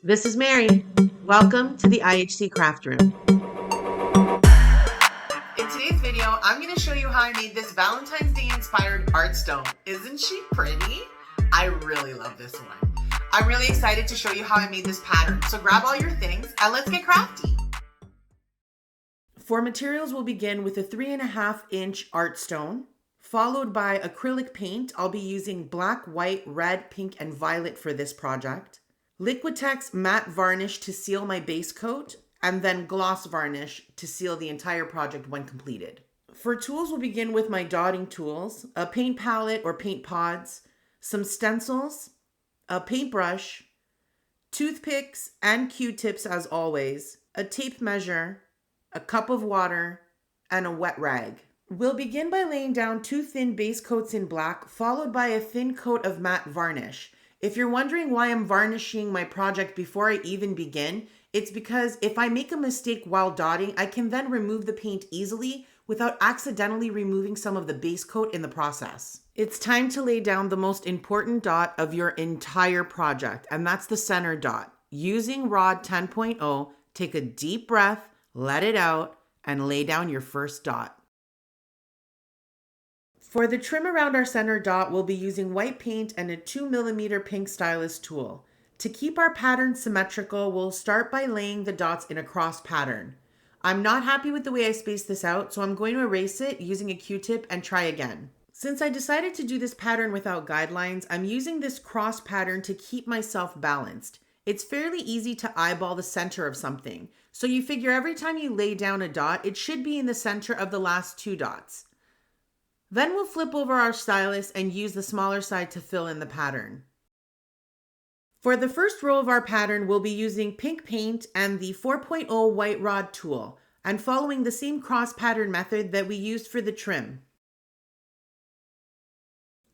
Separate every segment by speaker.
Speaker 1: This is Mary. Welcome to the IHC Craft Room.
Speaker 2: In today's video, I'm going to show you how I made this Valentine's Day inspired art stone. Isn't she pretty? I really love this one. I'm really excited to show you how I made this pattern. So grab all your things and let's get crafty.
Speaker 1: For materials, we'll begin with a 3.5-inch art stone, followed by acrylic paint. I'll be using black, white, red, pink, and violet for this project. Liquitex matte varnish to seal my base coat, and then gloss varnish to seal the entire project when completed. For tools, we'll begin with my dotting tools, a paint palette or paint pods, some stencils, a paintbrush, toothpicks and Q-tips as always, a tape measure, a cup of water, and a wet rag. We'll begin by laying down 2 thin base coats in black, followed by a thin coat of matte varnish. If you're wondering why I'm varnishing my project before I even begin, it's because if I make a mistake while dotting, I can then remove the paint easily without accidentally removing some of the base coat in the process. It's time to lay down the most important dot of your entire project, and that's the center dot. Using Rod 10.0, take a deep breath, let it out, and lay down your first dot. For the trim around our center dot, we'll be using white paint and a 2mm pink stylus tool. To keep our pattern symmetrical, we'll start by laying the dots in a cross pattern. I'm not happy with the way I spaced this out, so I'm going to erase it using a Q-tip and try again. Since I decided to do this pattern without guidelines, I'm using this cross pattern to keep myself balanced. It's fairly easy to eyeball the center of something, so you figure every time you lay down a dot, it should be in the center of the last 2 dots. Then we'll flip over our stylus and use the smaller side to fill in the pattern. For the first row of our pattern, we'll be using pink paint and the 4.0 white rod tool, and following the same cross pattern method that we used for the trim.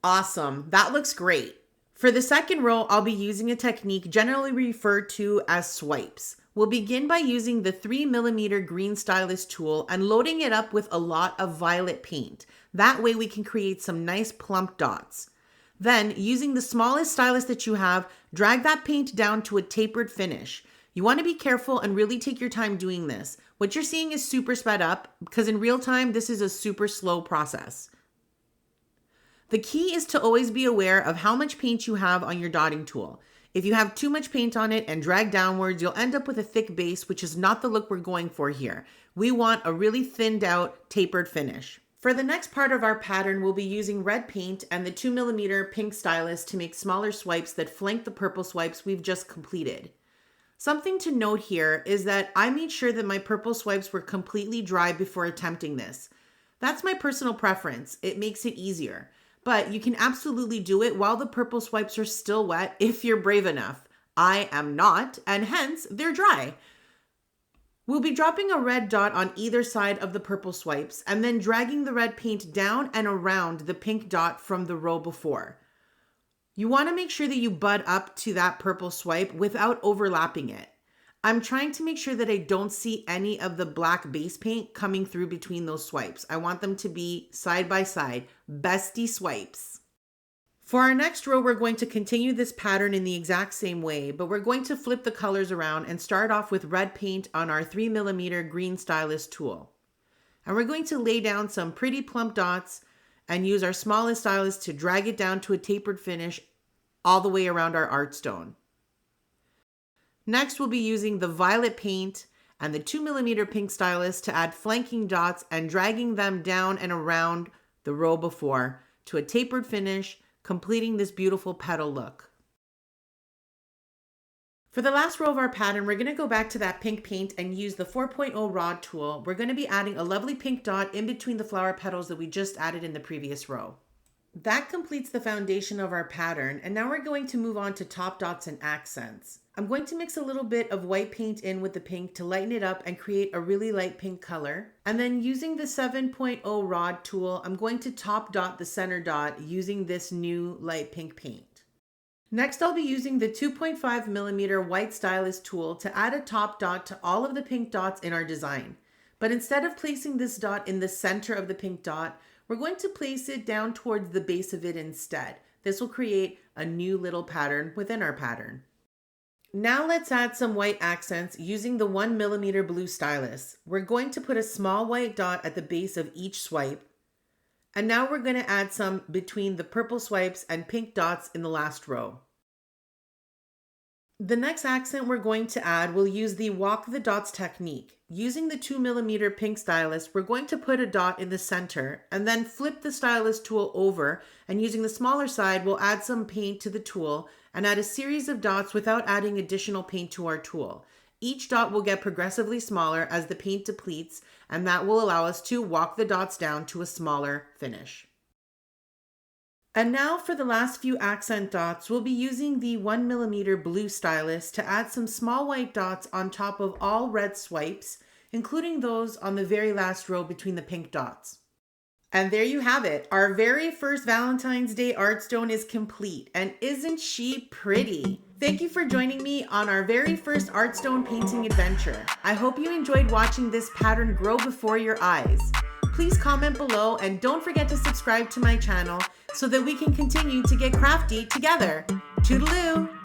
Speaker 1: Awesome, that looks great. For the second row, I'll be using a technique generally referred to as swipes. We'll begin by using the 3mm green stylus tool and loading it up with a lot of violet paint. That way we can create some nice plump dots. Then, using the smallest stylus that you have, drag that paint down to a tapered finish. You want to be careful and really take your time doing this. What you're seeing is super sped up because in real time, this is a super slow process. The key is to always be aware of how much paint you have on your dotting tool. If you have too much paint on it and drag downwards, you'll end up with a thick base, which is not the look we're going for here. We want a really thinned out, tapered finish. For the next part of our pattern, we'll be using red paint and the 2mm pink stylus to make smaller swipes that flank the purple swipes we've just completed. Something to note here is that I made sure that my purple swipes were completely dry before attempting this. That's my personal preference. It makes it easier. But you can absolutely do it while the purple swipes are still wet if you're brave enough. I am not, and hence they're dry. We'll be dropping a red dot on either side of the purple swipes and then dragging the red paint down and around the pink dot from the row before. You want to make sure that you bud up to that purple swipe without overlapping it. I'm trying to make sure that I don't see any of the black base paint coming through between those swipes. I want them to be side by side, bestie swipes. For our next row, we're going to continue this pattern in the exact same way, but we're going to flip the colors around and start off with red paint on our 3mm green stylus tool. And we're going to lay down some pretty plump dots and use our smallest stylus to drag it down to a tapered finish all the way around our art stone. Next, we'll be using the violet paint and the 2mm pink stylus to add flanking dots and dragging them down and around the row before to a tapered finish, completing this beautiful petal look. For the last row of our pattern, we're going to go back to that pink paint and use the 4.0 rod tool. We're going to be adding a lovely pink dot in between the flower petals that we just added in the previous row. That completes the foundation of our pattern, and now we're going to move on to top dots and accents. I'm going to mix a little bit of white paint in with the pink to lighten it up and create a really light pink color. And then using the 7.0 rod tool, I'm going to top dot the center dot using this new light pink paint. Next, I'll be using the 2.5mm white stylus tool to add a top dot to all of the pink dots in our design. But instead of placing this dot in the center of the pink dot, we're going to place it down towards the base of it instead. This will create a new little pattern within our pattern. Now let's add some white accents using the 1mm blue stylus. We're going to put a small white dot at the base of each swipe. And now we're going to add some between the purple swipes and pink dots in the last row. The next accent we're going to add will use the walk the dots technique. Using the 2mm pink stylus, we're going to put a dot in the center and then flip the stylus tool over, and using the smaller side, we'll add some paint to the tool and add a series of dots without adding additional paint to our tool. Each dot will get progressively smaller as the paint depletes, and that will allow us to walk the dots down to a smaller finish. And now for the last few accent dots, we'll be using the 1mm blue stylus to add some small white dots on top of all red swipes, including those on the very last row between the pink dots. And there you have it. Our very first Valentine's Day art stone is complete, and isn't she pretty? Thank you for joining me on our very first art stone painting adventure. I hope you enjoyed watching this pattern grow before your eyes. Please comment below and don't forget to subscribe to my channel so that we can continue to get crafty together. Toodaloo!